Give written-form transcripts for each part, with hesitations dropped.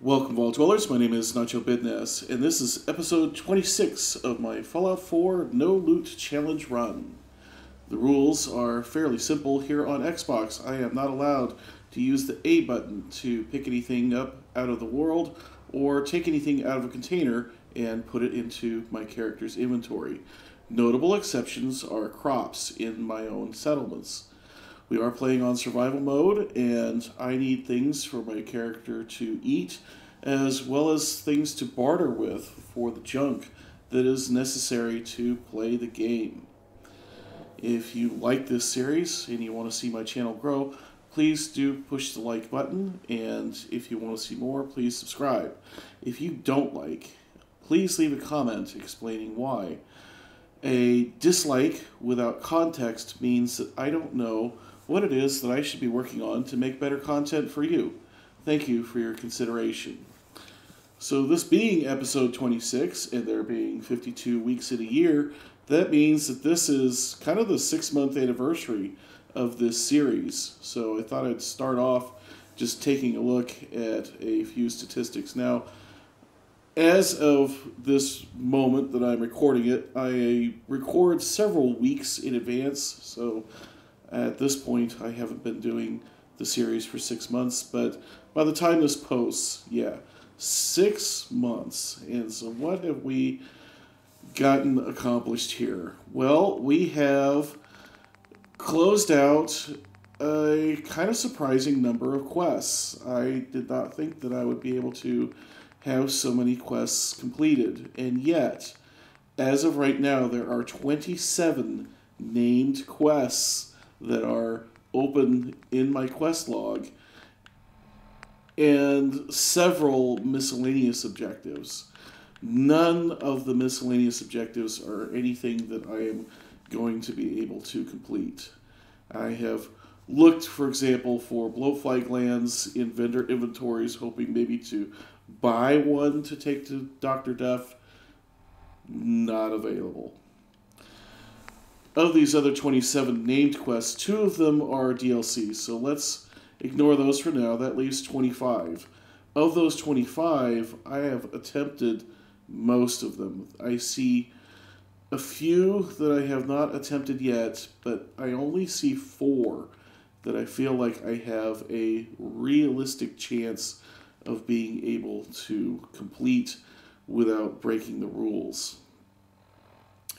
Welcome, Vault Dwellers. My name is Nacho Bidness, and this is episode 26 of my Fallout 4 No Loot Challenge run. The rules are fairly simple. Here on Xbox, I am not allowed to use the A button to pick anything up out of the world or take anything out of a container and put it into my character's inventory. Notable exceptions are crops in my own settlements. We are playing on survival mode, and I need things for my character to eat, as well as things to barter with for the junk that is necessary to play the game. If you like this series and you want to see my channel grow, please do push the like button, and if you want to see more, please subscribe. If you don't like, please leave a comment explaining why. A dislike without context means that I don't know what it is that I should be working on to make better content for you. Thank you for your consideration. So this being episode 26, and there being 52 weeks in a year, that means that this is kind of the 6-month anniversary of this series. So I thought I'd start off just taking a look at a few statistics. Now, as of this moment that I'm recording it, I record several weeks in advance, so at this point, I haven't been doing the series for 6 months, but by the time this posts, 6 months. And so what have we gotten accomplished here? Well, we have closed out a kind of surprising number of quests. I did not think that I would be able to have so many quests completed, and yet, as of right now, there are 27 named quests that are open in my quest log, and several miscellaneous objectives. None of the miscellaneous objectives are anything that I am going to be able to complete. I have looked, for example, for blowfly glands in vendor inventories, hoping maybe to buy one to take to Dr. Duff. Not available. Of these other 27 named quests, 2 of them are DLC, so let's ignore those for now. That leaves 25. Of those 25, I have attempted most of them. I see a few that I have not attempted yet, but I only see 4 that I feel like I have a realistic chance of being able to complete without breaking the rules.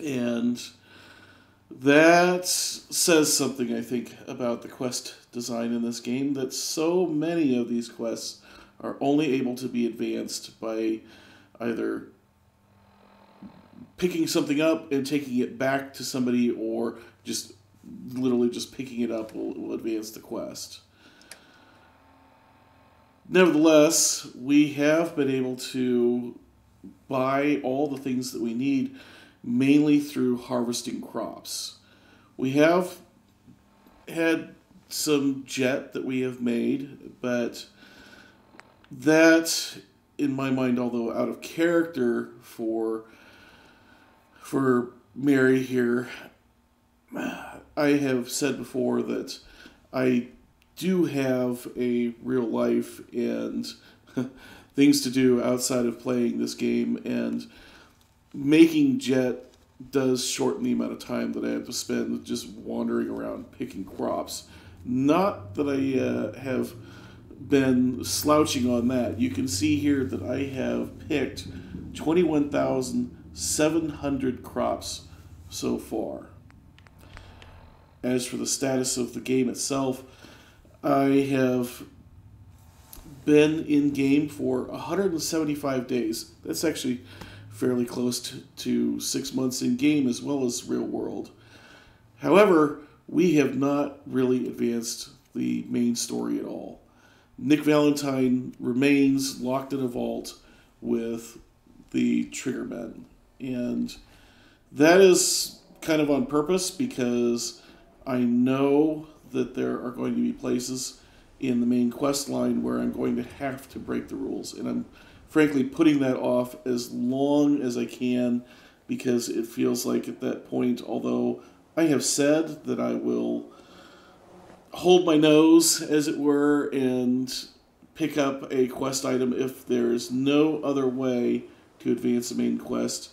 And that says something, I think, about the quest design in this game, that so many of these quests are only able to be advanced by either picking something up and taking it back to somebody, or just literally just picking it up will advance the quest. Nevertheless, we have been able to buy all the things that we need, mainly through harvesting crops. We have had some jet that we have made, but that, in my mind, although out of character for Mary here, I have said before that I do have a real life and things to do outside of playing this game, and making jet does shorten the amount of time that I have to spend just wandering around picking crops. Not that I have been slouching on that. You can see here that I have picked 21,700 crops so far. As for the status of the game itself, I have been in game for 175 days. That's actually fairly close to 6 months in game as well as real world. However, we have not really advanced the main story at all. Nick Valentine remains locked in a vault with the Triggermen, and that is kind of on purpose because I know that there are going to be places in the main quest line where I'm going to have to break the rules, and I'm frankly putting that off as long as I can, because it feels like at that point, although I have said that I will hold my nose, as it were, and pick up a quest item if there is no other way to advance the main quest.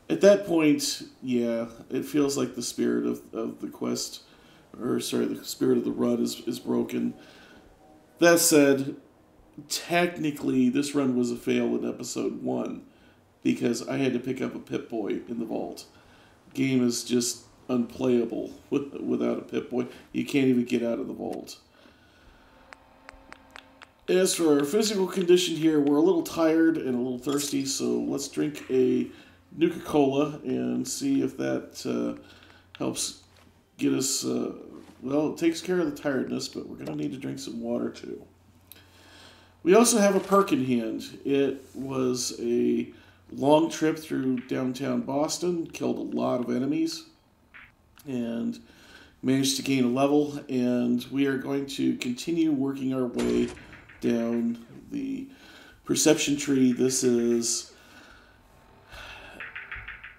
At that point, yeah, it feels like the spirit of the quest, or sorry, the spirit of the run is broken. That said, technically this run was a fail in episode 1 because I had to pick up a Pip-Boy in the vault. Game is just unplayable without a Pip-Boy. You can't even get out of the vault. As for our physical condition here, we're a little tired and a little thirsty, so let's drink a Nuka Cola and see if that helps get us, well, it takes care of the tiredness, but we're going to need to drink some water too. We also have a perk in hand. It was a long trip through downtown Boston, killed a lot of enemies, and managed to gain a level, and we are going to continue working our way down the perception tree. This is,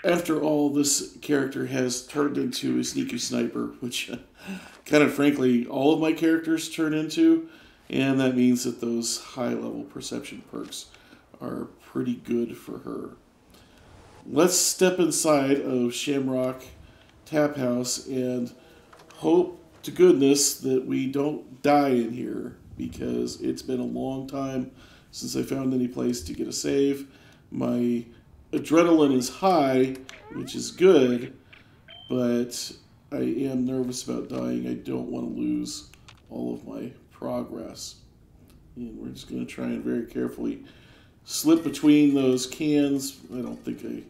after all, this character has turned into a sneaky sniper, which kind of frankly all of my characters turn into, and that means that those high-level perception perks are pretty good for her. Let's step inside of Shamrock Tap House and hope to goodness that we don't die in here, because it's been a long time since I found any place to get a save. My adrenaline is high, which is good, but I am nervous about dying. I don't want to lose all of my progress. And we're just going to try and very carefully slip between those cans. I don't think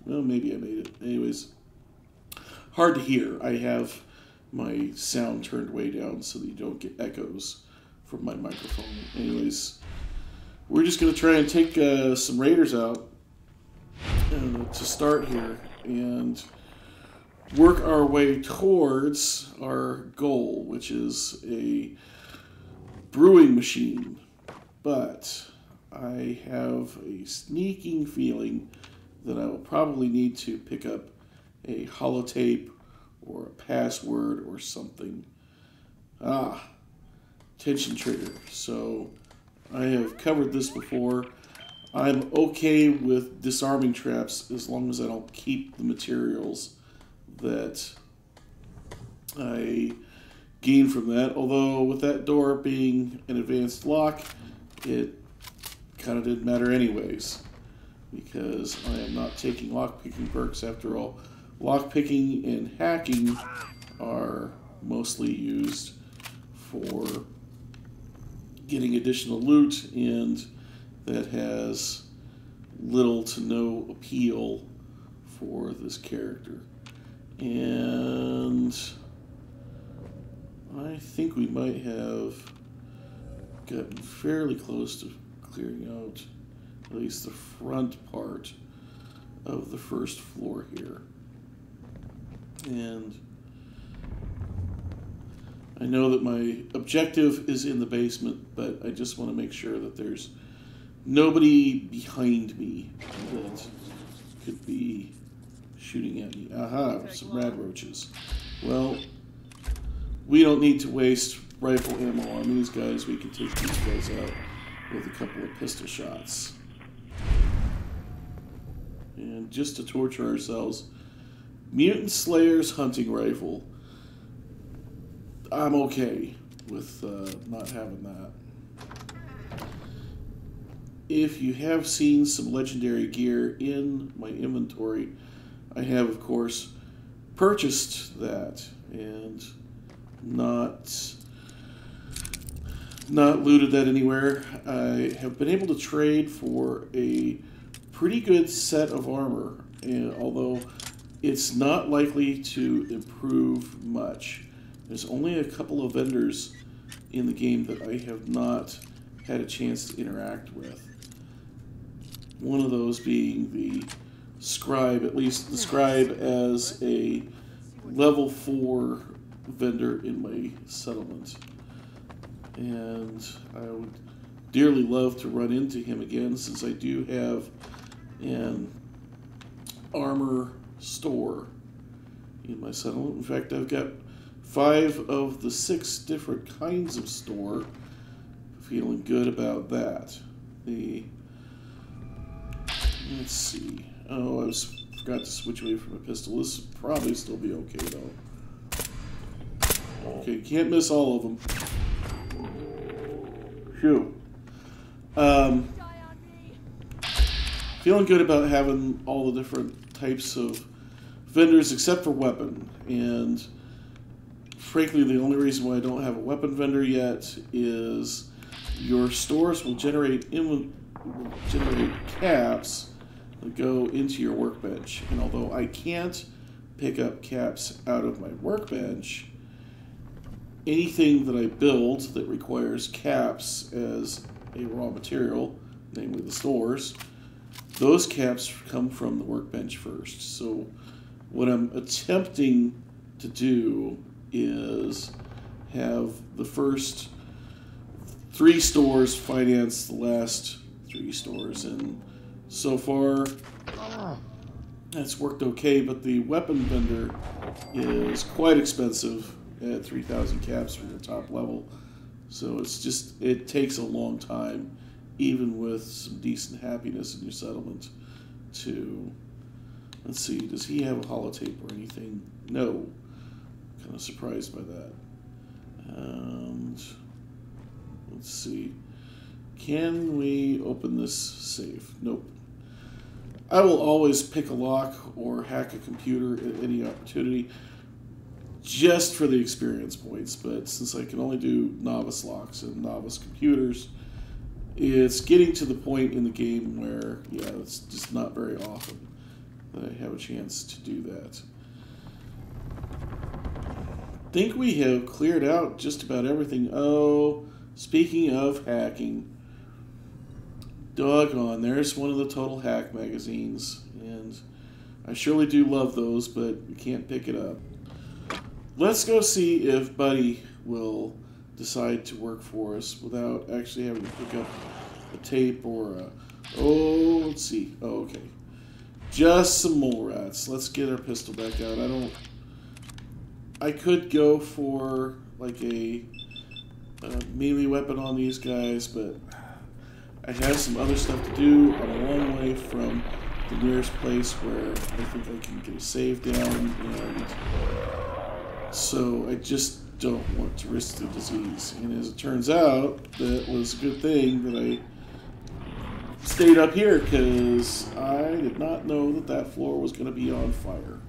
well, maybe I made it. Anyways, hard to hear. I have my sound turned way down so that you don't get echoes from my microphone. Anyways, we're just going to try and take some raiders out to start here and work our way towards our goal, which is a brewing machine. But I have a sneaking feeling that I will probably need to pick up a holotape or a password or something. Tension trigger. So I have covered this before. I'm okay with disarming traps as long as I don't keep the materials that I gain from that. Although with that door being an advanced lock, it kind of didn't matter anyways, because I am not taking lockpicking perks after all. Lockpicking and hacking are mostly used for getting additional loot, and that has little to no appeal for this character. And I think we might have gotten fairly close to clearing out at least the front part of the first floor here. And I know that my objective is in the basement, but I just want to make sure that there's nobody behind me that could be shooting at me. Aha, some rad roaches. Well, we don't need to waste rifle ammo on these guys. We can take these guys out with a couple of pistol shots. And just to torture ourselves, Mutant Slayer's hunting rifle. I'm okay with not having that. If you have seen some legendary gear in my inventory, I have, of course, purchased that and not looted that anywhere. I have been able to trade for a pretty good set of armor, and although it's not likely to improve much. There's only a couple of vendors in the game that I have not had a chance to interact with. One of those being the scribe, at least the scribe as a level 4 vendor in my settlement. And I would dearly love to run into him again, since I do have an armor store in my settlement. In fact, I've got 5 of the 6 different kinds of store. Feeling good about that. Let's see. Oh, I forgot to switch away from a pistol. This will probably still be okay, though. Okay, can't miss all of them. Phew. Feeling good about having all the different types of vendors except for weapon. And frankly, the only reason why I don't have a weapon vendor yet is your stores will generate caps that go into your workbench. And although I can't pick up caps out of my workbench, anything that I build that requires caps as a raw material, namely the stores, those caps come from the workbench first. So what I'm attempting to do is have the first 3 stores finance the last 3 stores, and so far that's worked okay, but the weapon vendor is quite expensive at 3,000 caps from the top level, so it takes a long time, even with some decent happiness in your settlement, to, let's see, does he have a holotape or anything? No. Kind of surprised by that. And let's see, can we open this safe? Nope. I will always pick a lock or hack a computer at any opportunity just for the experience points, but since I can only do novice locks and novice computers, it's getting to the point in the game where, yeah, it's just not very often that I have a chance to do that. I think we have cleared out just about everything. Oh, speaking of hacking, doggone, there's one of the Total Hack magazines, and I surely do love those, but you can't pick it up. Let's go see if Buddy will decide to work for us without actually having to pick up a tape or a... Oh, let's see. Oh, okay. Just some mole rats. Let's get our pistol back out. I could go for like a melee weapon on these guys, but I have some other stuff to do. I'm a long way from the nearest place where I think I can get a save down, and so I just don't want to risk the disease. And as it turns out, that was a good thing that I stayed up here, because I did not know that that floor was going to be on fire.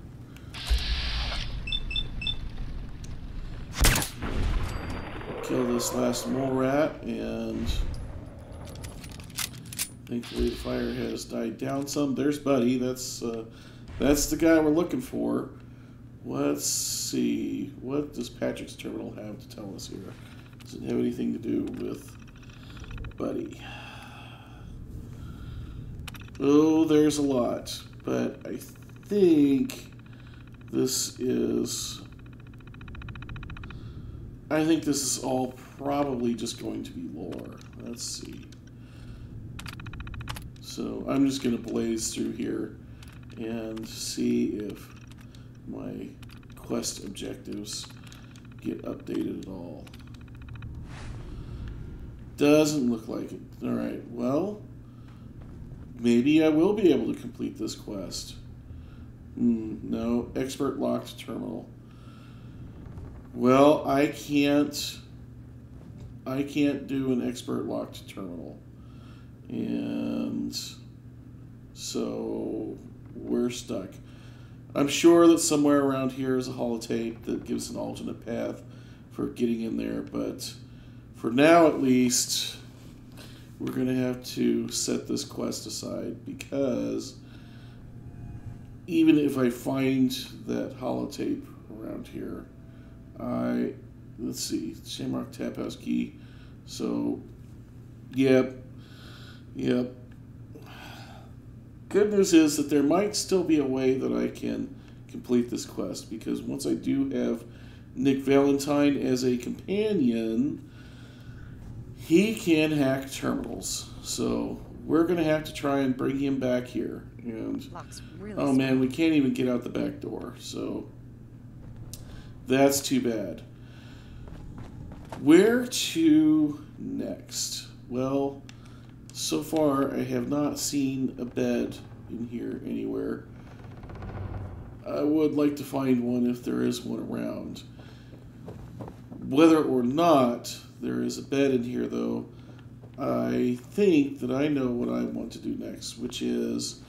Kill this last mole rat, and thankfully the fire has died down some. There's Buddy. That's the guy we're looking for. Let's see. What does Patrick's terminal have to tell us here? Does it have anything to do with Buddy? Oh, there's a lot. But I think this is... I think this is all probably just going to be lore. Let's see. So I'm just going to blaze through here and see if my quest objectives get updated at all. Doesn't look like it. Alright, well, maybe I will be able to complete this quest. No, expert locked terminal. Well, I can't do an expert locked terminal. And so we're stuck. I'm sure that somewhere around here is a holotape that gives an alternate path for getting in there, but for now at least, we're going to have to set this quest aside, because even if I find that holotape around here, let's see, Shamrock Tap House key, so, yep. Good news is that there might still be a way that I can complete this quest, because once I do have Nick Valentine as a companion, he can hack terminals. So we're going to have to try and bring him back here. And really oh man, we can't even get out the back door, so that's too bad. Where to next? Well, so far I have not seen a bed in here anywhere. I would like to find one if there is one around. Whether or not there is a bed in here, though, I think that I know what I want to do next, which is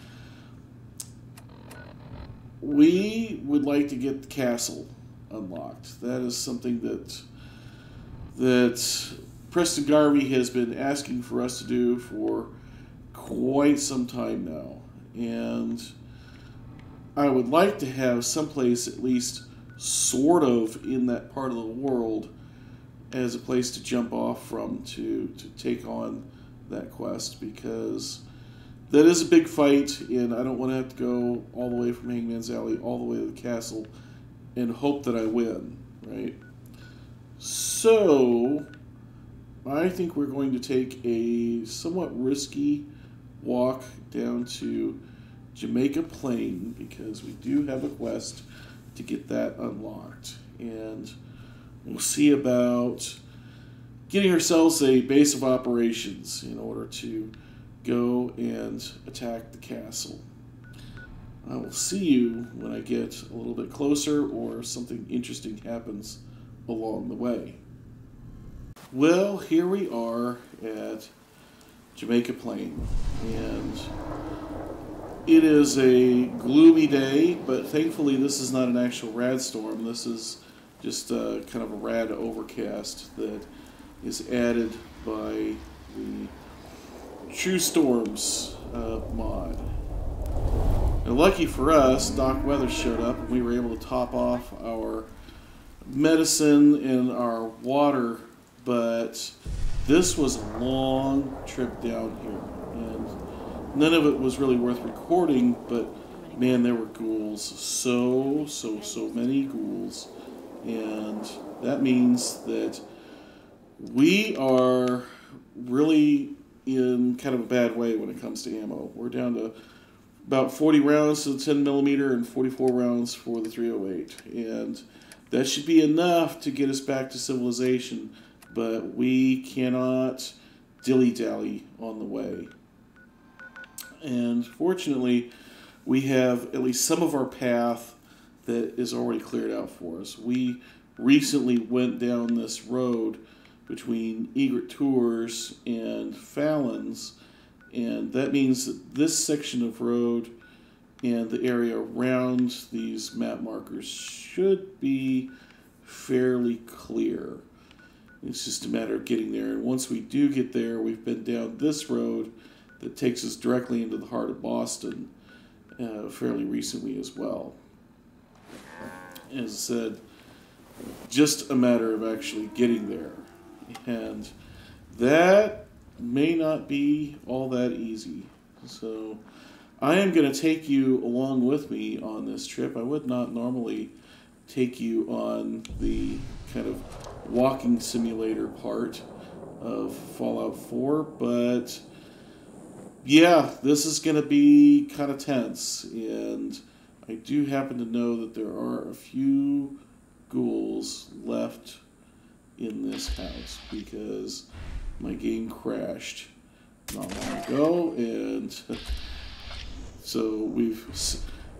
we would like to get the castle unlocked. That is something that Preston Garvey has been asking for us to do for quite some time now. And I would like to have someplace at least sort of in that part of the world as a place to jump off from to take on that quest, because that is a big fight, and I don't want to have to go all the way from Hangman's Alley all the way to the castle and hope that I win, right? So I think we're going to take a somewhat risky walk down to Jamaica Plain, because we do have a quest to get that unlocked, and we'll see about getting ourselves a base of operations in order to go and attack the castle. I will see you when I get a little bit closer or something interesting happens along the way. Well, here we are at Jamaica Plain, and it is a gloomy day, but thankfully this is not an actual rad storm. This is just kind of a rad overcast that is added by the True Storms mod. And lucky for us, Doc Weather showed up and we were able to top off our medicine and our water, but this was a long trip down here, and none of it was really worth recording, but man, there were ghouls. So many ghouls. And that means that we are really in kind of a bad way when it comes to ammo. We're down to about 40 rounds to the 10 millimeter and 44 rounds for the 308. And that should be enough to get us back to civilization, but we cannot dilly-dally on the way. And fortunately, we have at least some of our path that is already cleared out for us. We recently went down this road between Egret Tours and Fallon's, and that means that this section of road and the area around these map markers should be fairly clear. It's just a matter of getting there, and once we do get there, we've been down this road that takes us directly into the heart of Boston fairly recently as well. As I said, just a matter of actually getting there, and that may not be all that easy. So I am going to take you along with me on this trip. I would not normally take you on the kind of walking simulator part of Fallout 4, but yeah, this is going to be kind of tense, and I do happen to know that there are a few ghouls left in this house because my game crashed not long ago, and so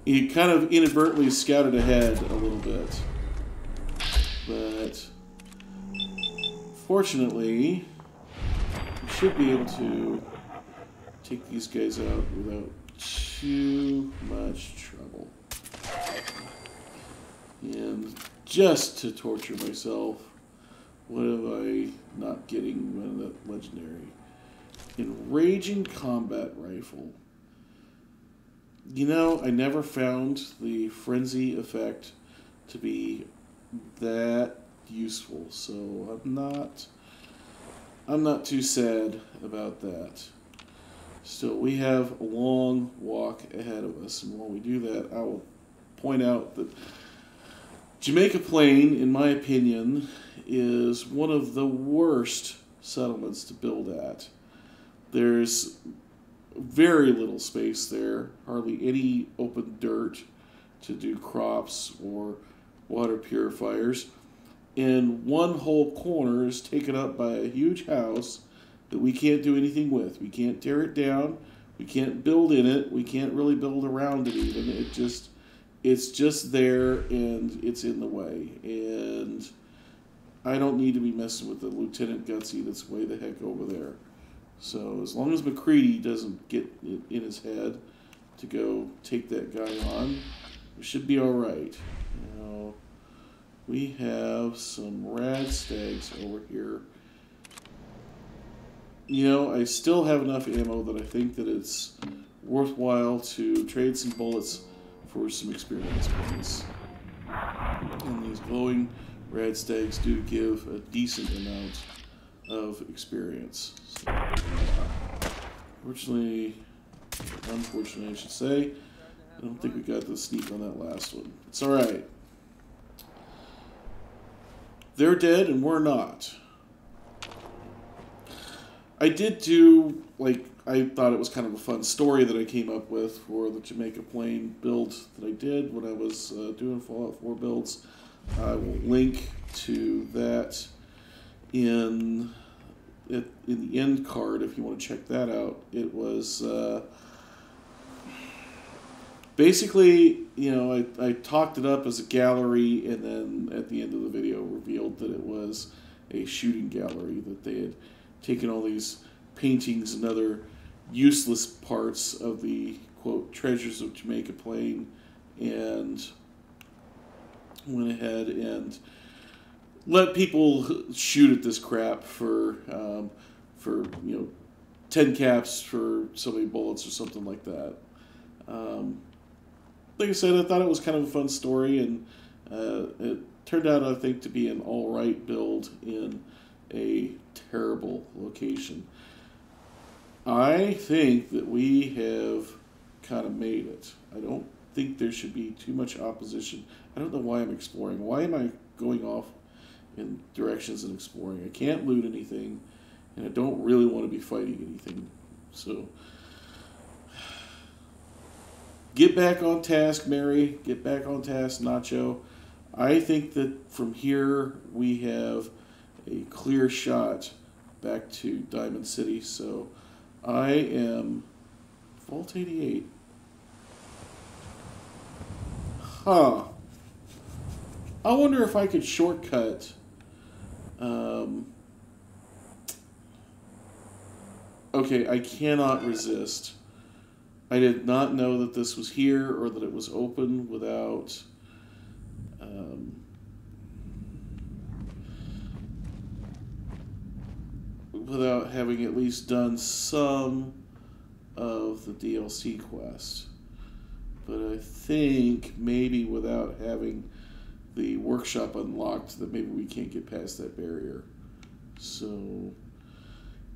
he kind of inadvertently scouted ahead a little bit, but fortunately we should be able to take these guys out without too much trouble. And just to torture myself, what am I not getting one of that legendary? Enraging combat rifle. You know, I never found the frenzy effect to be that useful, so I'm not too sad about that. Still, we have a long walk ahead of us, and while we do that, I will point out that Jamaica Plain, in my opinion, is one of the worst settlements to build at. There's very little space there, hardly any open dirt to do crops or water purifiers. and one whole corner is taken up by a huge house that we can't do anything with. We can't tear it down. We can't build in it. We can't really build around it even. It's just there, and it's in the way. And I don't need to be messing with the Lieutenant Gutsy that's way the heck over there. So as long as McCready doesn't get it in his head to go take that guy on, we should be all right. Now, we have some rad stags over here. You know, I still have enough ammo that I think that it's worthwhile to trade some bullets for some experience points. And these glowing rad stags do give a decent amount of experience. So, unfortunately, I should say, I don't think we got the sneak on that last one. It's alright. They're dead and we're not. I did do, like, I thought it was kind of a fun story that I came up with for the Jamaica Plain build that I did when I was doing Fallout 4 builds. I will link to that in the end card if you want to check that out. It was basically, you know, I talked it up as a gallery, and then at the end of the video revealed that it was a shooting gallery, that they had taken all these paintings and other useless parts of the, quote, treasures of Jamaica Plain, and went ahead and let people shoot at this crap for you know, 10 caps for so many bullets or something like that. Like I said, I thought it was kind of a fun story, and it turned out, I think, to be an alright build in a terrible location. I think that we have kind of made it. I don't think there should be too much opposition. I don't know why I'm exploring. Why am I going off in directions and exploring? I can't loot anything, and I don't really want to be fighting anything. So, get back on task, Mary. Get back on task, Nacho. I think that from here we have a clear shot back to Diamond City. So I am Vault 88. Huh. I wonder if I could shortcut. Okay, I cannot resist. I did not know that this was here or that it was open without without having at least done some of the DLC quest. But I think maybe without having the workshop unlocked, that maybe we can't get past that barrier. So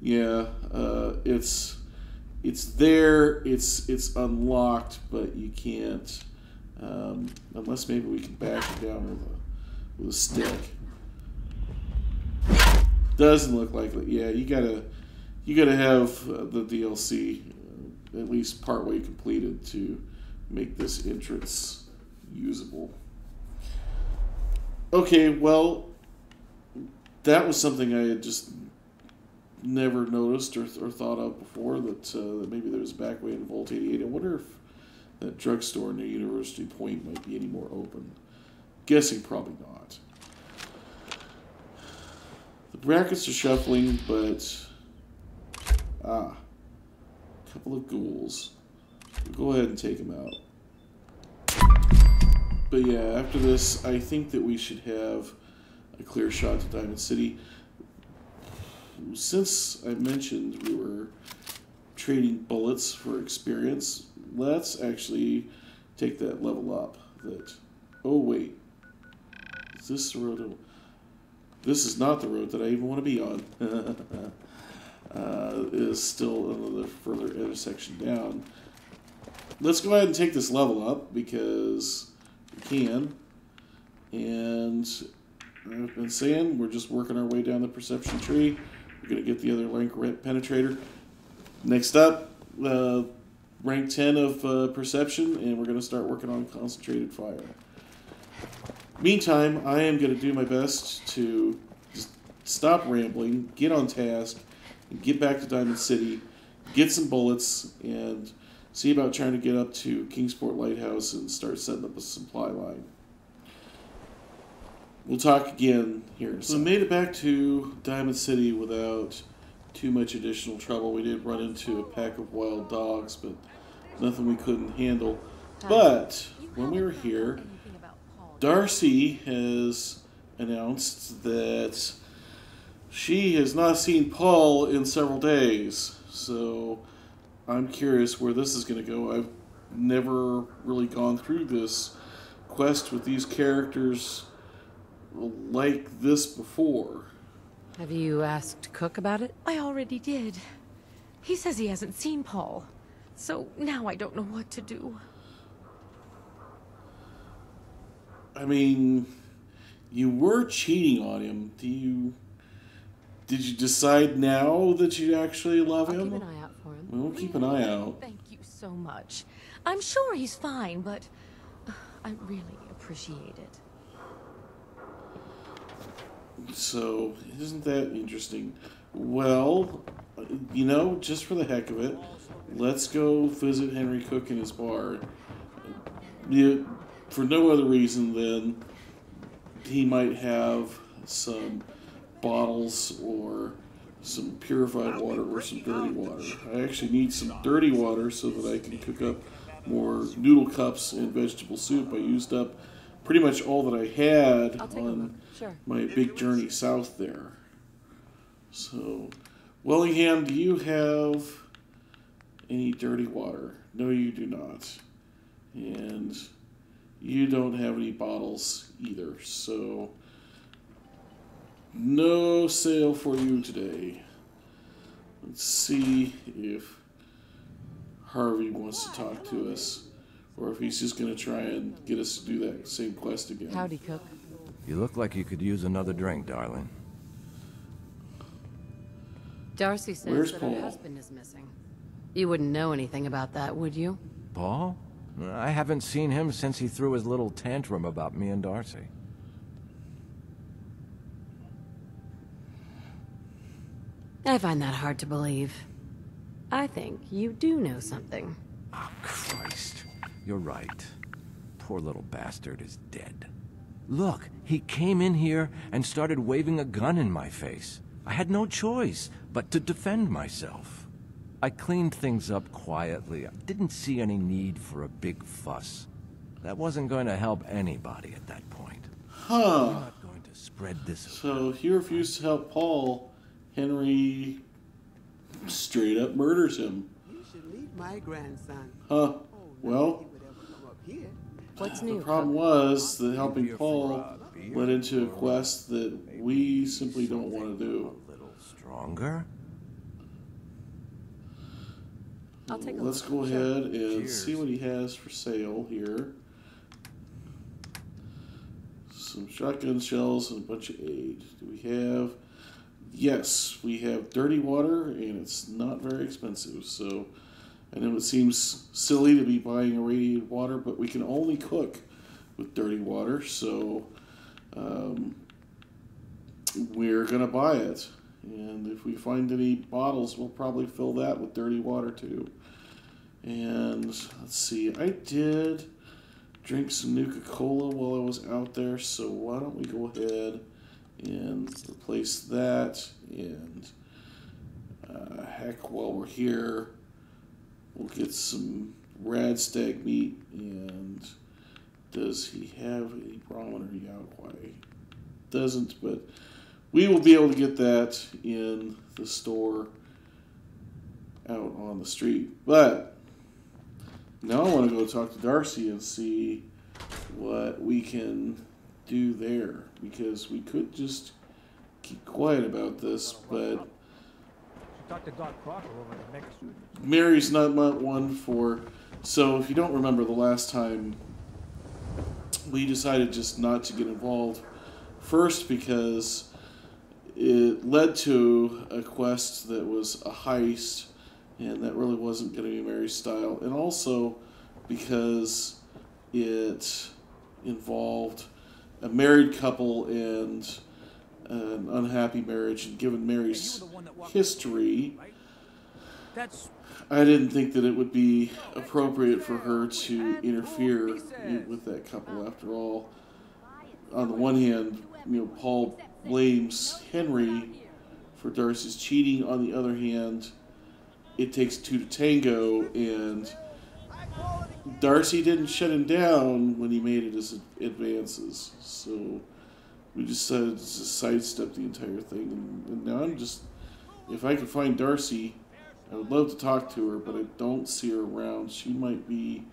yeah, it's there, it's unlocked, but you can't unless maybe we can bash it down with a stick. Doesn't look like it. Yeah, you gotta have the DLC at least partway completed to make this entrance usable. Okay, well, that was something I had just never noticed or thought of before, that maybe there was a back way in Vault 88. I wonder if that drugstore near University Point might be any more open. Guessing probably not. The brackets are shuffling, but a couple of ghouls. We'll go ahead and take them out. But yeah, after this, I think that we should have a clear shot to Diamond City. Since I mentioned we were trading bullets for experience, let's actually take that level up. Oh wait, is this the road? This is not the road that I even want to be on. It is still another further intersection down. Let's go ahead and take this level up because we can. And I've been saying we're just working our way down the perception tree. We're going to get the other rank penetrator. Next up, rank 10 of perception, and we're going to start working on concentrated fire. Meantime, I am going to do my best to just stop rambling, get on task, and get back to Diamond City, get some bullets, and see about trying to get up to Kingsport Lighthouse and start setting up a supply line. We'll talk again here in a second. So we made it back to Diamond City without too much additional trouble. We did run into a pack of wild dogs, but nothing we couldn't handle. But when we were here, Darcy has announced that she has not seen Paul in several days. So I'm curious where this is going to go. I've never really gone through this quest with these characters like this before. Have you asked Cook about it? I already did. He says he hasn't seen Paul. So now I don't know what to do. I mean, you were cheating on him. Did you decide now that you actually love him? I'll keep an eye out for him. We'll keep an eye out. Thank you so much. I'm sure he's fine, but I really appreciate it. So, isn't that interesting? Well, you know, just for the heck of it, let's go visit Henry Cook in his bar. For no other reason than he might have some bottles or some purified water or some dirty water. I actually need some dirty water so that I can cook up more noodle cups and vegetable soup. I used up pretty much all that I had on my big journey south there. So, Wellingham, do you have any dirty water? No, you do not. And you don't have any bottles either. So, no sale for you today. Let's see if Harvey wants to talk to us, or if he's just going to try and get us to do that same quest again. Howdy, Cook. You look like you could use another drink, darling. Darcy says Where's that Paul? her husband is missing. You wouldn't know anything about that, would you? Paul? I haven't seen him since he threw his little tantrum about me and Darcy. I find that hard to believe. I think you do know something. Oh, Christ. You're right. Poor little bastard is dead. Look, he came in here and started waving a gun in my face. I had no choice but to defend myself. I cleaned things up quietly. I didn't see any need for a big fuss. That wasn't going to help anybody at that point. Huh. I'm not going to spread this. So he refused to help Paul. Henry straight up murders him. You should meet my grandson. Huh. Well, What's new? the problem was that helping Paul led into a quest that we simply don't want to do. A little stronger? I'll take a Let's look. go ahead and Cheers. see what he has for sale here. Some shotgun shells and a bunch of aid. Do we have... Yes, we have dirty water, and it's not very expensive. So I know it seems silly to be buying irradiated water, but we can only cook with dirty water, so we're going to buy it. And if we find any bottles, we'll probably fill that with dirty water too. And let's see, I did drink some Nuka Cola while I was out there, so why don't we go ahead and replace that, and heck, while we're here, we'll get some rad stag meat. And does he have a barometer? Yeah, why doesn't, but we will be able to get that in the store out on the street. But now I want to go talk to Darcy and see what we can do there, because we could just keep quiet about this, but Mary's not one for... So if you don't remember the last time, we decided just not to get involved. First, because it led to a quest that was a heist, and that really wasn't going to be Mary's style. And also because it involved a married couple and an unhappy marriage, and given Mary's history, I didn't think that it would be appropriate for her to interfere with that couple. After all, on the one hand, Paul blames Henry for Darcy's cheating. On the other hand, it takes two to tango, and Darcy didn't shut him down when he made his advances. So we decided to sidestep the entire thing. And now I'm just, if I could find Darcy, I would love to talk to her, but I don't see her around. She might be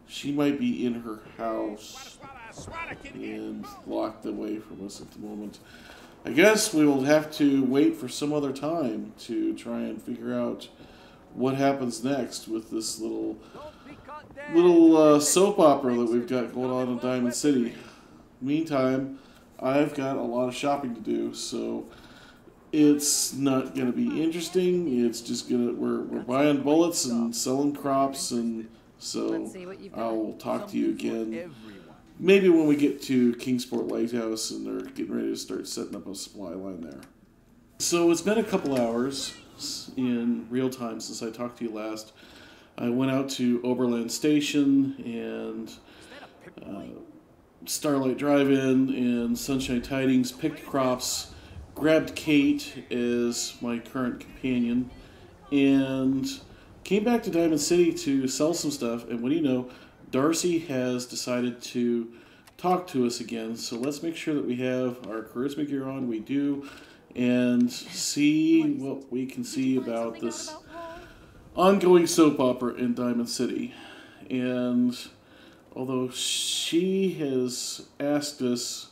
in her house and locked away from us at the moment. I guess we will have to wait for some other time to try and figure out what happens next with this little soap opera that we've got going on in Diamond City. Meantime, I've got a lot of shopping to do, so it's not going to be interesting. It's just we're buying bullets and selling crops, and so I'll talk to you again. Maybe when we get to Kingsport Lighthouse and they're getting ready to start setting up a supply line there. So it's been a couple hours in real time since I talked to you last. I went out to Oberland Station and Starlight Drive-In and Sunshine Tidings, picked crops, grabbed Kate as my current companion, and came back to Diamond City to sell some stuff. And what do you know? Darcy has decided to talk to us again, so let's make sure that we have our charisma gear on. We do, and see what we can see about this ongoing soap opera in Diamond City. And although she has asked us,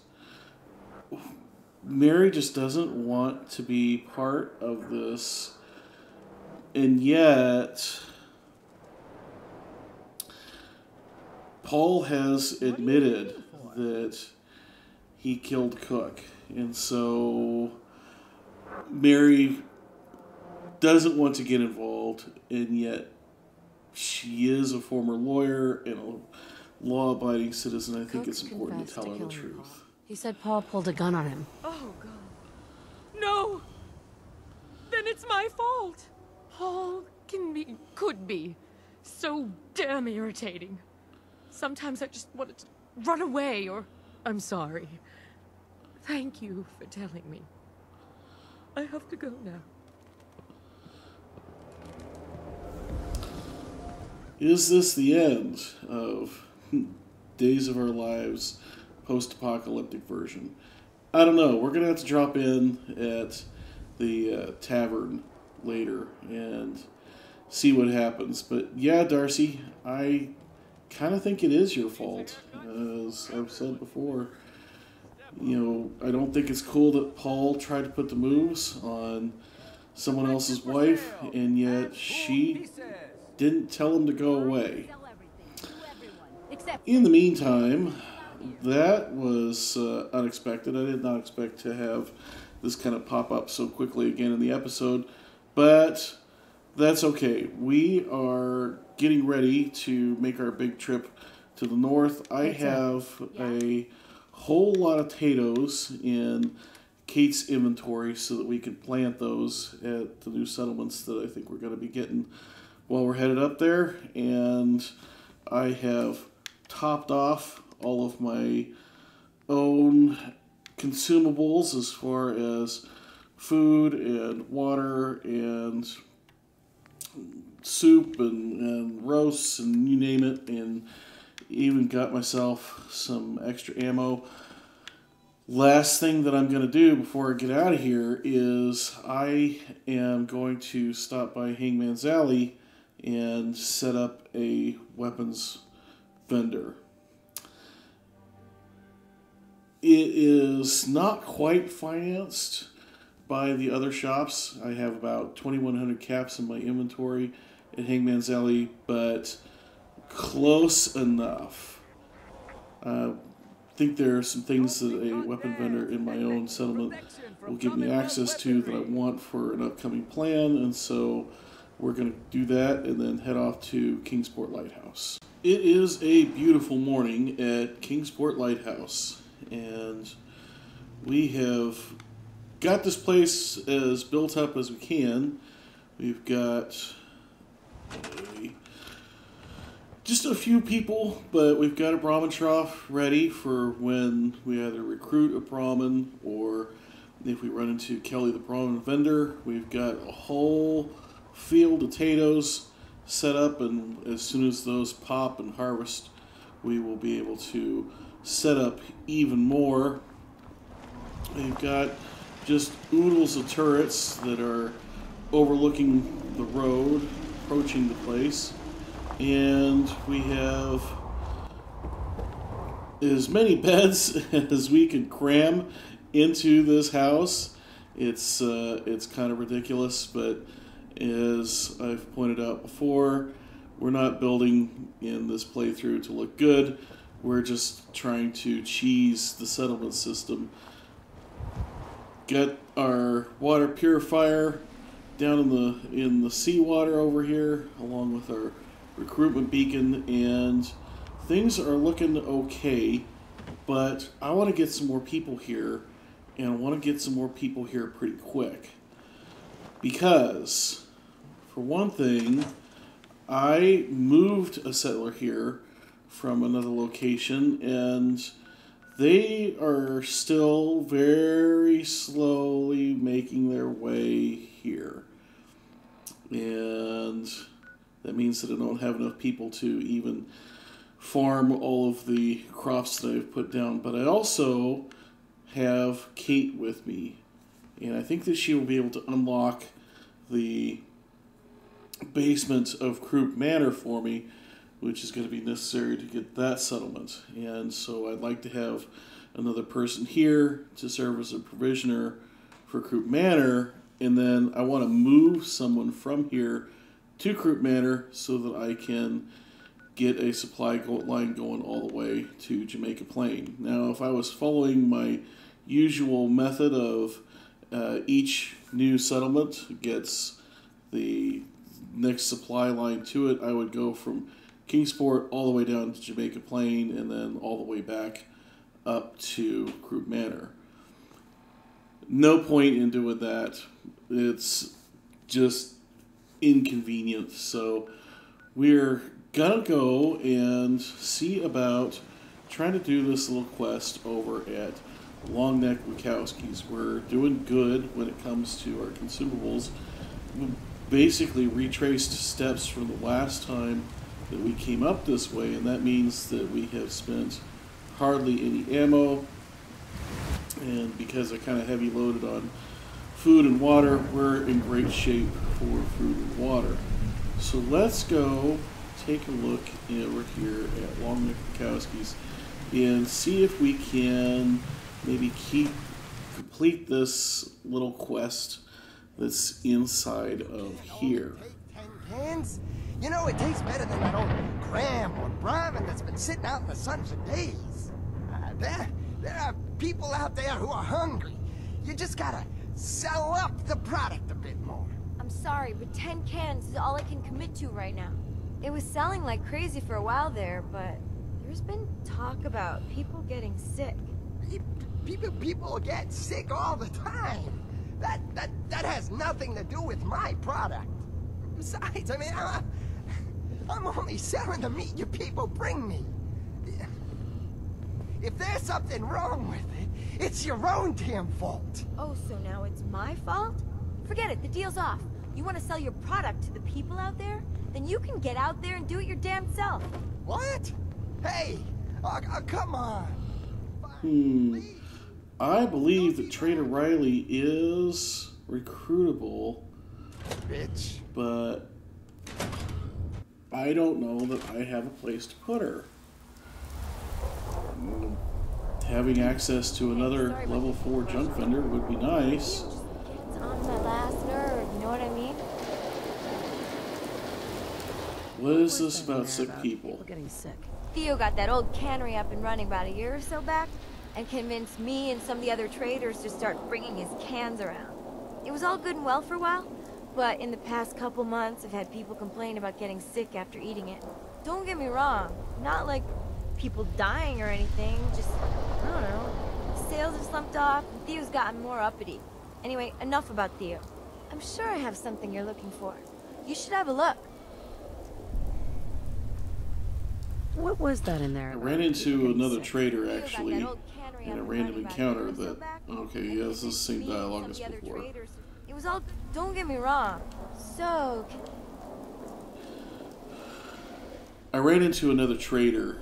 Mary just doesn't want to be part of this, and yet Paul has admitted that he killed Cook, and so Mary doesn't want to get involved, and yet she is a former lawyer and a law-abiding citizen. I think it's important to tell her the truth. He said Paul pulled a gun on him. Oh, God. No! Then it's my fault. Paul could be so damn irritating. Sometimes I just wanted to run away, or I'm sorry. Thank you for telling me. I have to go now. Is this the end of Days of Our Lives post-apocalyptic version? I don't know. We're going to have to drop in at the tavern later and see what happens. But yeah, Darcy, I kind of think it is your fault. As I've said before, I don't think it's cool that Paul tried to put the moves on someone else's wife, and yet she didn't tell him to go away. In the meantime, that was unexpected. I did not expect to have this kind of pop up so quickly again in the episode, but that's okay. We are getting ready to make our big trip to the north. I have a whole lot of potatoes in Kate's inventory so that we can plant those at the new settlements that I think we're going to be getting while we're headed up there. And I have topped off all of my own consumables as far as food and water and soup and roasts and you name it, and even got myself some extra ammo. Last thing that I'm going to do before I get out of here is I am going to stop by Hangman's Alley and set up a weapons vendor. It is not quite financed by the other shops. I have about 2,100 caps in my inventory at Hangman's Alley, but close enough. I think there are some things that a weapon vendor in my own settlement will give me access to that I want for an upcoming plan, and so we're going to do that and then head off to Kingsport Lighthouse. It is a beautiful morning at Kingsport Lighthouse, and we have got this place as built up as we can. We've got just a few people, but we've got a Brahmin trough ready for when we either recruit a Brahmin or if we run into Kelly the Brahmin vendor. We've got a whole field of potatoes set up, and as soon as those pop and harvest, we will be able to set up even more. We've got just oodles of turrets that are overlooking the road, approaching the place. And we have as many beds as we can cram into this house. It's kind of ridiculous, but as I've pointed out before, we're not building in this playthrough to look good. We're just trying to cheese the settlement system. Got our water purifier down in the seawater over here, along with our recruitment beacon, and things are looking okay, but I want to get some more people here, and I want to get some more people here pretty quick, because for one thing, I moved a settler here from another location, and they are still very slowly making their way here, and that means that I don't have enough people to even farm all of the crops that I've put down. But I also have Kate with me, and I think that she will be able to unlock the basement of Croup Manor for me, which is going to be necessary to get that settlement. And so I'd like to have another person here to serve as a provisioner for Croup Manor, and then I want to move someone from here to Croup Manor so that I can get a supply line going all the way to Jamaica Plain. Now, if I was following my usual method of each new settlement gets the next supply line to it, I would go from Kingsport all the way down to Jamaica Plain and then all the way back up to Croup Manor. No point in doing that. It's just inconvenient. So we're gonna go and see about trying to do this little quest over at Longneck Lukowski's. We're doing good when it comes to our consumables. We basically retraced steps from the last time that we came up this way, and that means that we have spent hardly any ammo, and because I kind of heavy loaded on food and water, we're in great shape for food and water. So let's go take a look over here at Longneck Lukowski's and see if we can maybe complete this little quest that's inside of here. 10 cans? You know, it tastes better than that old Graham or Brahmin that's been sitting out in the sun for days. There are people out there who are hungry. You just gotta sell up the product a bit more. I'm sorry, but 10 cans is all I can commit to right now. It was selling like crazy for a while there, but there's been talk about people getting sick. People get sick all the time. That has nothing to do with my product. Besides, I mean, I'm only selling the meat you people bring me. If there's something wrong with it, it's your own damn fault. Oh, so now it's my fault? Forget it, the deal's off. You want to sell your product to the people out there? Then you can get out there and do it your damn self. What? Hey, come on. I believe that Trader Riley is recruitable, Bitch. but I don't know that I have a place to put her. Having access to another level 4 junk vendor would be nice. It's on my last nerve, you know what I mean? What is this about sick people? Getting sick. Theo got that old cannery up and running about a year or so back, and convinced me and some of the other traders to start bringing his cans around. It was all good and well for a while, but in the past couple months, I've had people complain about getting sick after eating it. Don't get me wrong, not like people dying or anything, just, I don't know, sales have slumped off, and Theo's gotten more uppity. Anyway, enough about Theo. I'm sure I have something you're looking for. You should have a look. What was that in there? I ran into another trader, Theo got actually, that old cannery in up a and random running about a encounter year or so that... back, Okay, and yeah, this is the same me and dialogue some as of the other before. traders- It was all... Don't get me wrong. So... I ran into another trader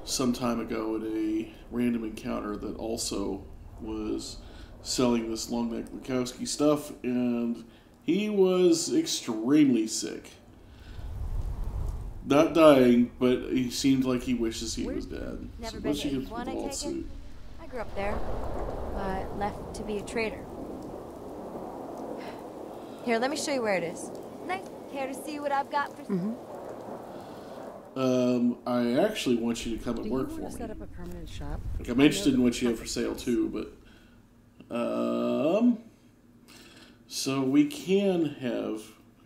some time ago at a random encounter that also was selling this Longneck Lukowski stuff, and he was extremely sick. Not dying, but he seemed like he wishes he was dead. Never So been once to you get A1, the I vault take it? suit. I grew up there, but left to be a trader. Here, let me show you where it is. Nice. Care to see what I've got for... I actually want you to come and Do work you for want to set me. up a permanent shop? Like, I'm interested in what you have for sale too, but so we can have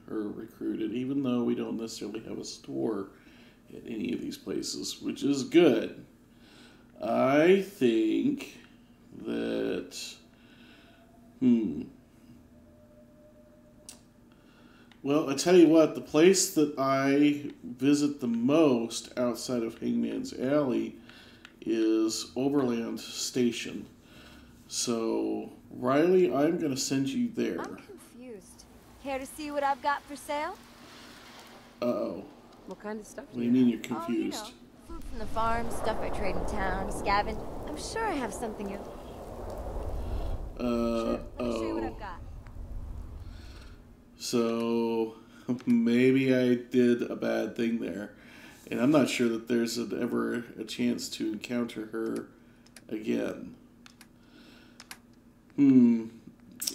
her recruited, even though we don't necessarily have a store at any of these places, which is good. I think that well, I tell you what, the place that I visit the most outside of Hangman's Alley is Overland Station. So, Riley, I'm going to send you there. I'm confused. Care to see what I've got for sale? Uh-oh. What kind of stuff What do you mean you're confused? Oh, you know, food from the farm, stuff I trade in town, scavenge. I'm sure I have something you're... Sure. Let me show you what I've got. So, maybe I did a bad thing there. And I'm not sure that there's ever a chance to encounter her again.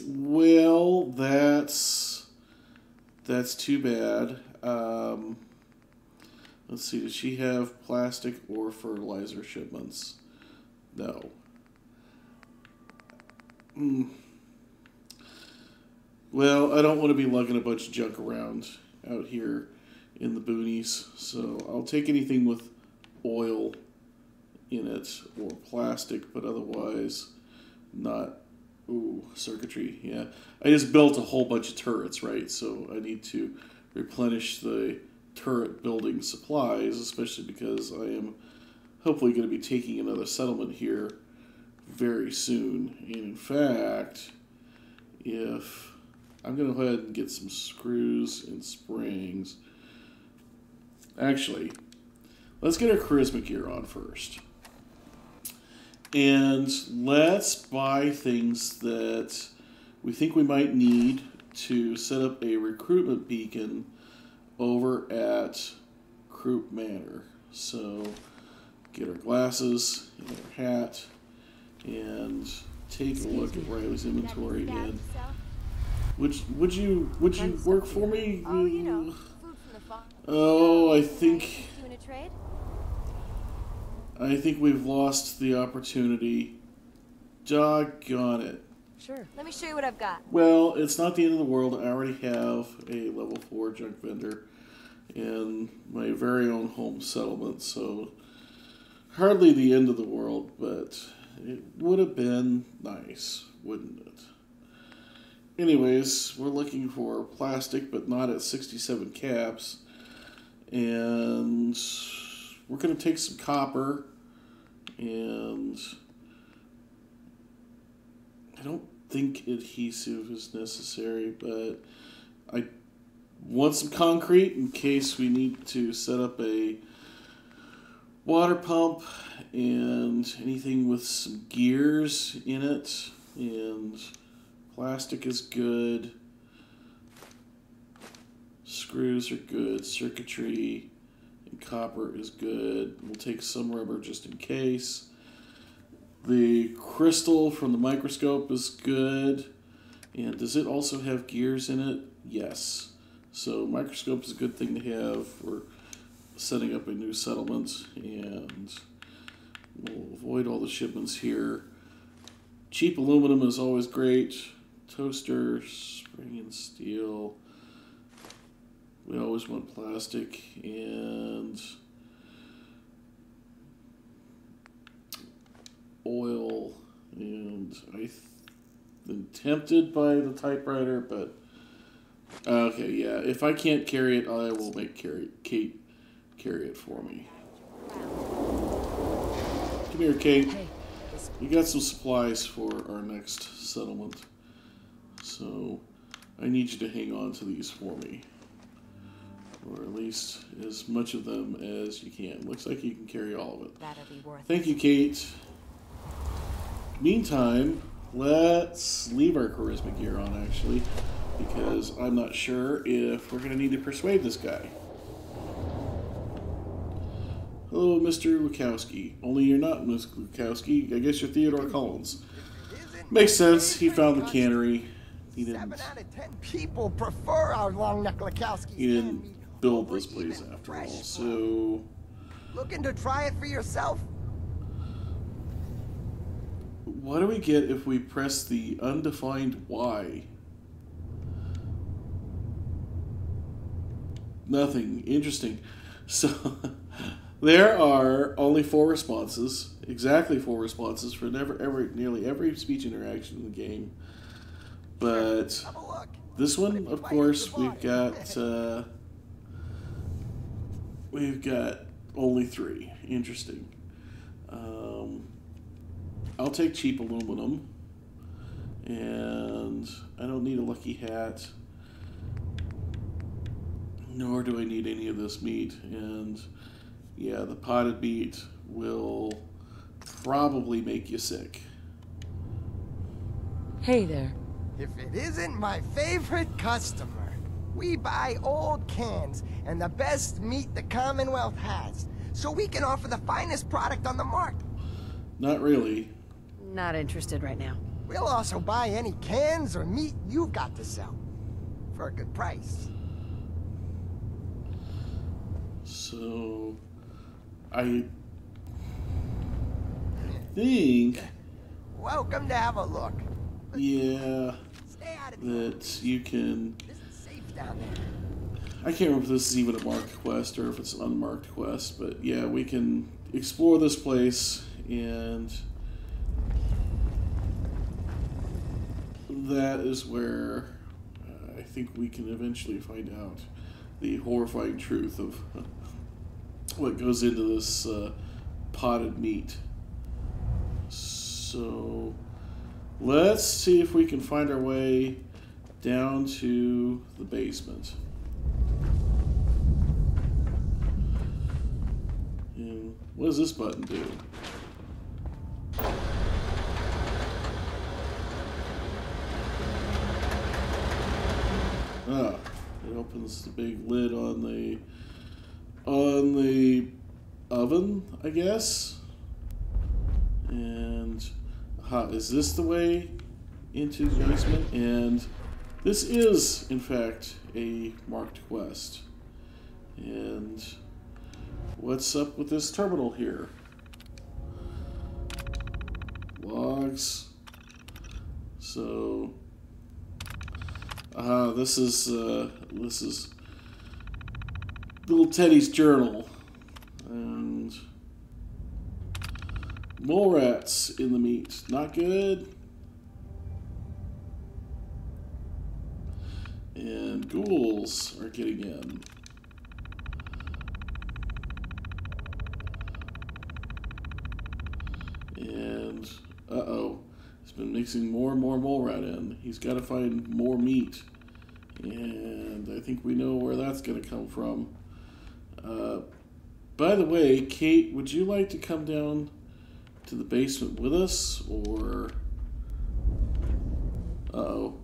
Well, that's too bad. Let's see, does she have plastic or fertilizer shipments? No. Well, I don't want to be lugging a bunch of junk around out here in the boonies, so I'll take anything with oil in it or plastic, but otherwise not. Ooh, circuitry, yeah. I just built a whole bunch of turrets, right? So I need to replenish the turret building supplies, especially because I am hopefully going to be taking another settlement here very soon. And in fact, if I'm going to go ahead and get some screws and springs. Actually, let's get our charisma gear on first. And let's buy things that we think we might need to set up a recruitment beacon over at Croup Manor. So get our glasses and our hat and take a look at Riley's inventory again. Would you work for me? Oh, you know, food from the farm. Oh, I think Doing a trade? we've lost the opportunity. Doggone it. Sure. Let me show you what I've got. Well, it's not the end of the world. I already have a level 4 junk vendor in my very own home settlement, so hardly the end of the world, but it would have been nice, wouldn't it? Anyways, we're looking for plastic, but not at 67 caps. And we're going to take some copper. And I don't think adhesive is necessary, but I want some concrete in case we need to set up a water pump and anything with some gears in it. And plastic is good. Screws are good. Circuitry and copper is good. We'll take some rubber just in case. The crystal from the microscope is good. And does it also have gears in it? Yes. So microscope is a good thing to have for setting up a new settlement. And we'll avoid all the shipments here. Cheap aluminum is always great. Toaster, spring and steel. We always want plastic and oil. Yeah, been tempted by the typewriter, but okay, yeah. If I can't carry it, I will make Kate carry it for me. Come here, Kate. We got some supplies for our next settlement, so I need you to hang on to these for me, or at least as much of them as you can. Looks like you can carry all of it. That'll be worth it. Thank you, Kate. Meantime, let's leave our charisma gear on, actually, because I'm not sure if we're going to need to persuade this guy. Hello, Mr. Lukowski. Only you're not Miss Lukowski. I guess you're Theodore Collins. Makes sense. He found the cannery. He didn't. 7 out of 10 people prefer our Longneck Lukowski. He didn't build this place after all. So, looking to try it for yourself? what do we get if we press the undefined Y? Nothing. Interesting. So, there are only 4 responses, exactly 4 responses for nearly every speech interaction in the game. But this one, of course, we've got only 3. Interesting. I'll take cheap aluminum, and I don't need a lucky hat. Nor do I need any of this meat, and yeah, the potted meat will probably make you sick. Hey there. If it isn't my favorite customer. We buy old cans and the best meat the Commonwealth has, so we can offer the finest product on the market. Not really. Not interested right now. We'll also buy any cans or meat you've got to sell for a good price. So, I think, Welcome to have a look. yeah, Stay out of the that you can. This is safe down there. I can't remember if this is even a marked quest or if it's an unmarked quest, but yeah, we can explore this place, and that is where I think we can eventually find out the horrifying truth of what goes into this potted meat. So let's see if we can find our way down to the basement. And what does this button do? Ah, it opens the big lid on the oven, I guess. And is this the way into the basement? And this is, in fact, a marked quest. And what's up with this terminal here? Logs. So, this is little Teddy's journal, and mole rats in the meat. Not good. And ghouls are getting in. And uh-oh, he's been mixing more and more mole rat in. He's got to find more meat, and I think we know where that's going to come from. By the way, Kate, would you like to come down to the basement with us, or... Uh-oh.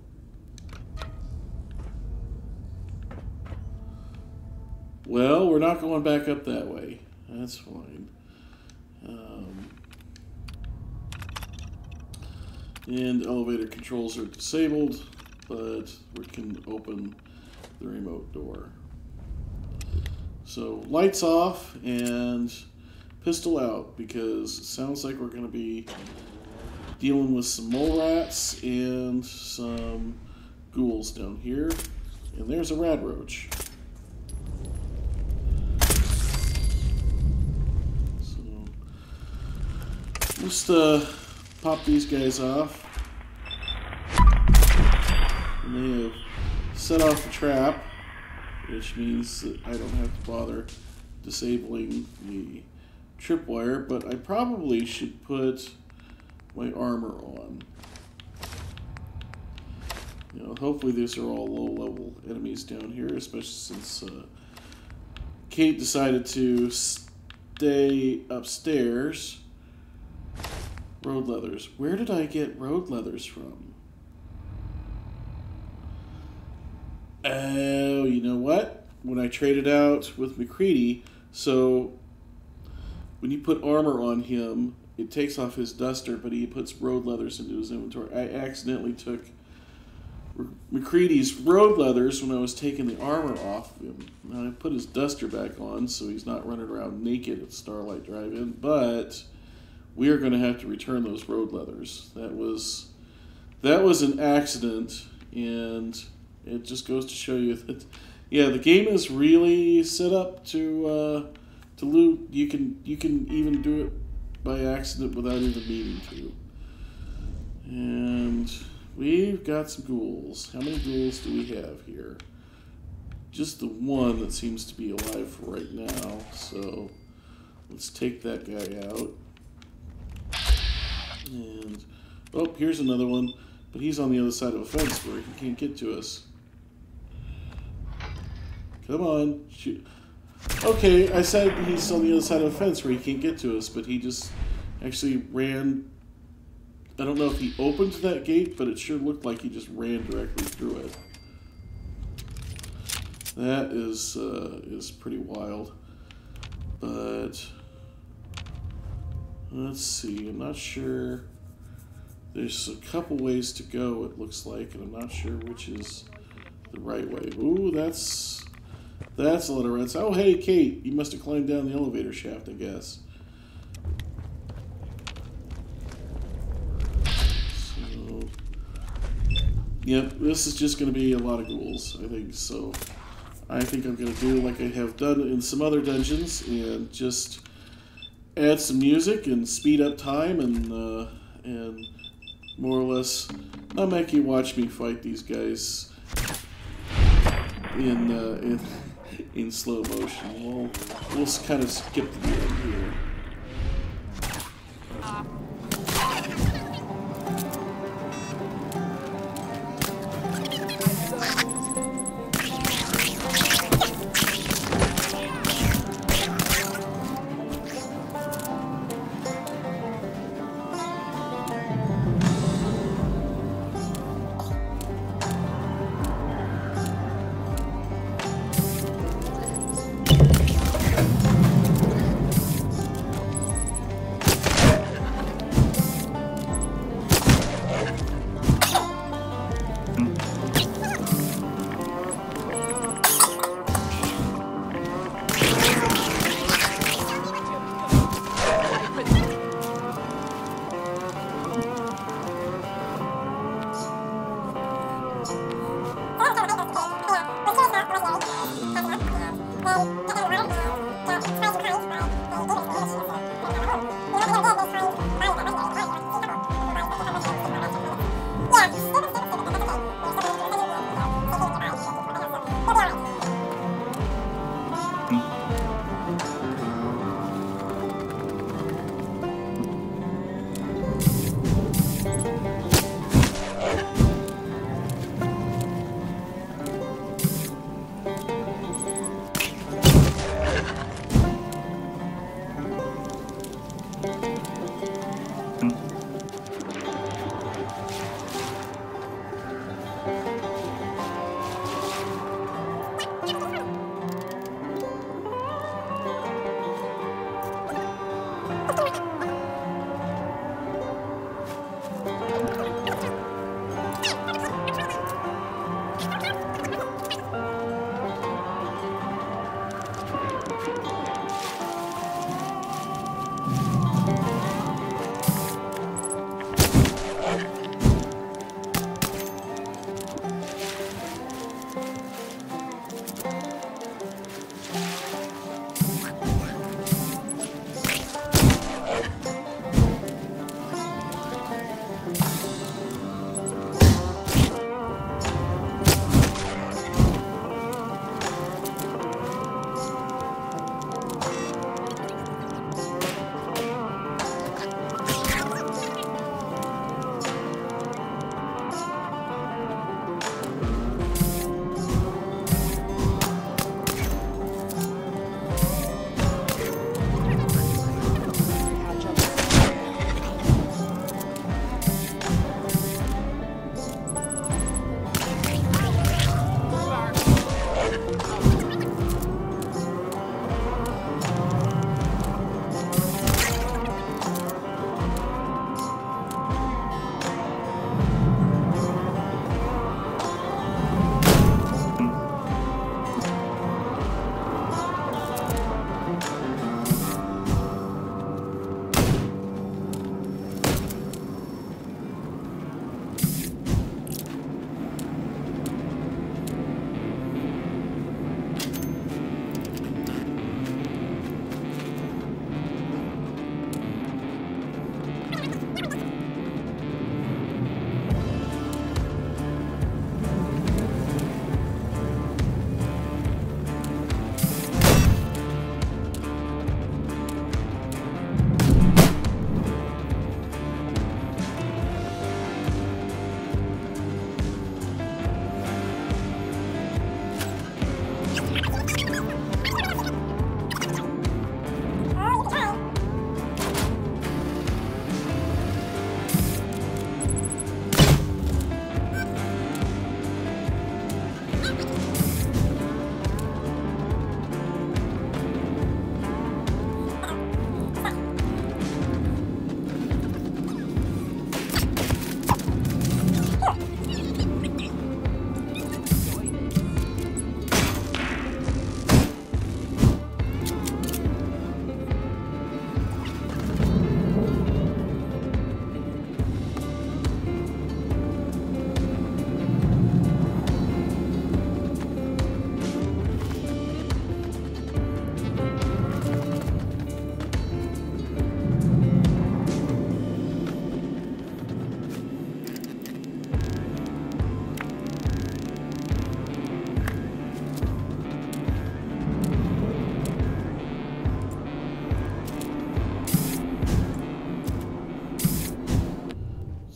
Well, we're not going back up that way. That's fine. And elevator controls are disabled, but we can open the remote door. So, lights off and pistol out, because it sounds like we're going to be dealing with some mole rats and some ghouls down here. And there's a rad roach. So, just pop these guys off. And they have set off the trap, which means that I don't have to bother disabling the tripwire, but I probably should put my armor on. You know, hopefully these are all low-level enemies down here, especially since Kate decided to stay upstairs. Road leathers. Where did I get road leathers from? Oh, you know what? When I traded out with McCready, so when you put armor on him, it takes off his duster, but he puts road leathers into his inventory. I accidentally took McCready's road leathers when I was taking the armor off of him. Now I put his duster back on so he's not running around naked at Starlight Drive-In, but we are going to have to return those road leathers. That was an accident, and it just goes to show you that, yeah, the game is really set up to loot. You can even do it by accident without even meaning to. And we've got some ghouls. How many ghouls do we have here? Just the one that seems to be alive for right now. So let's take that guy out. And oh, here's another one, but he's on the other side of a fence where he can't get to us. Come on, shoot. Okay, I said he's on the other side of a fence where he can't get to us, but he just actually ran. I don't know if he opened that gate, but it sure looked like he just ran directly through it. That is pretty wild. But let's see. I'm not sure. There's a couple ways to go, it looks like, and I'm not sure which is the right way. Ooh, that's a lot of reds. Oh, hey, Kate. You must have climbed down the elevator shaft, I guess. So, yep, this is just going to be a lot of ghouls, I think. So, I think I'm going to do like I have done in some other dungeons and just add some music and speed up time and more or less not make you watch me fight these guys in slow motion. We'll kind of skip the end here.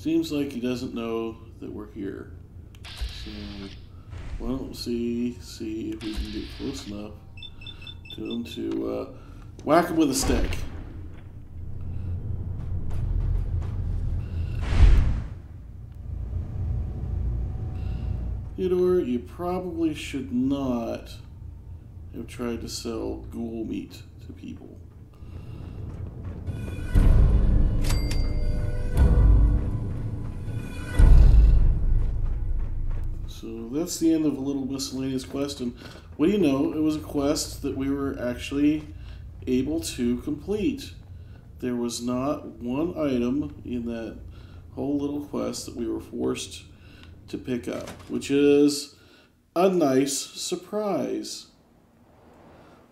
Seems like he doesn't know that we're here. So, well, let's see if we can get close enough to him to whack him with a stick. Theodore, you probably should not have tried to sell ghoul meat to people. So that's the end of a little miscellaneous quest, and what do you know, it was a quest that we were actually able to complete. There was not one item in that whole little quest that we were forced to pick up, which is a nice surprise.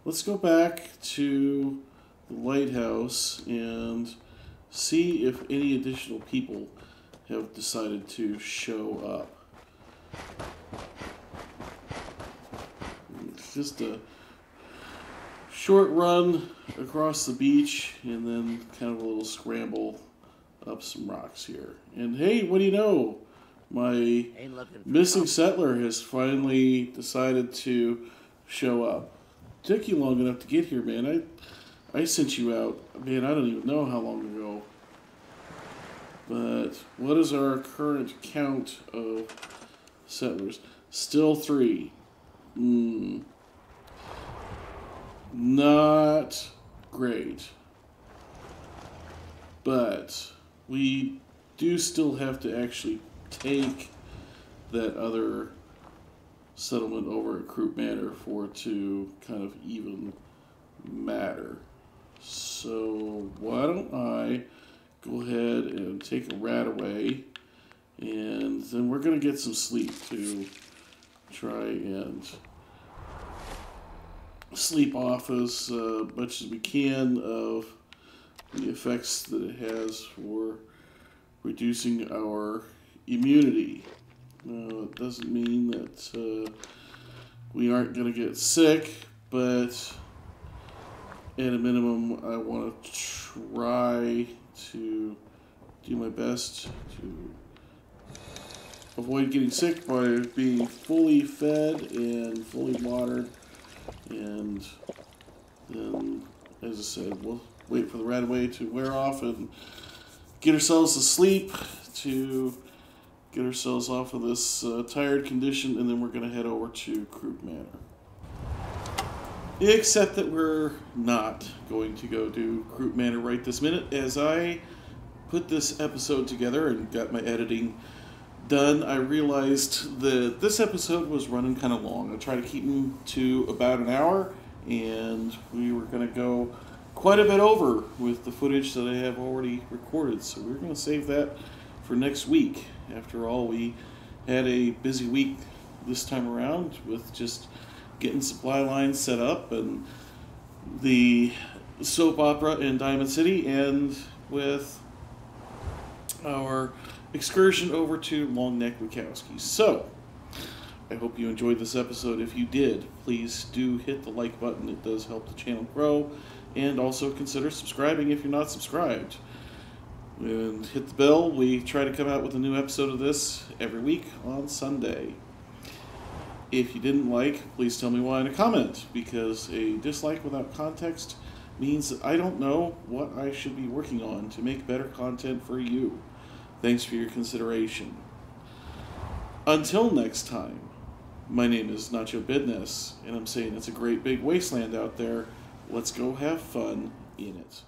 Let's go back to the lighthouse and see if any additional people have decided to show up. It's just a short run across the beach and then kind of a little scramble up some rocks here. And hey, what do you know? My missing settler has finally decided to show up. Took you long enough to get here, man. I sent you out, man, I don't even know how long ago. But what is our current count of settlers? Still 3. Not great. But we do still have to actually take that other settlement over at Croup Manor for it to kind of even matter. So why don't I go ahead and take a rat away, and then we're going to get some sleep to try and sleep off as much as we can of the effects that it has for reducing our immunity. It doesn't mean that we aren't going to get sick, but at a minimum, I want to try to do my best to avoid getting sick by being fully fed and fully watered. And then, as I said, we'll wait for the rat away to wear off and get ourselves to sleep to get ourselves off of this tired condition, and then we're going to head over to Croup Manor. Except that we're not going to go do Croup Manor right this minute. As I put this episode together and got my editing done, I realized that this episode was running kind of long. I tried to keep them to about an hour, and we were going to go quite a bit over with the footage that I have already recorded. So we're going to save that for next week. After all, we had a busy week this time around with just getting supply lines set up and the soap opera in Diamond City, and with our excursion over to Longneck Lukowski. So, I hope you enjoyed this episode. If you did, please do hit the like button. It does help the channel grow. And also consider subscribing if you're not subscribed. And hit the bell. We try to come out with a new episode of this every week on Sunday. If you didn't like, please tell me why in a comment, because a dislike without context means that I don't know what I should be working on to make better content for you. Thanks for your consideration. Until next time, my name is Nacho Bidness, and I'm saying it's a great big wasteland out there. Let's go have fun in it.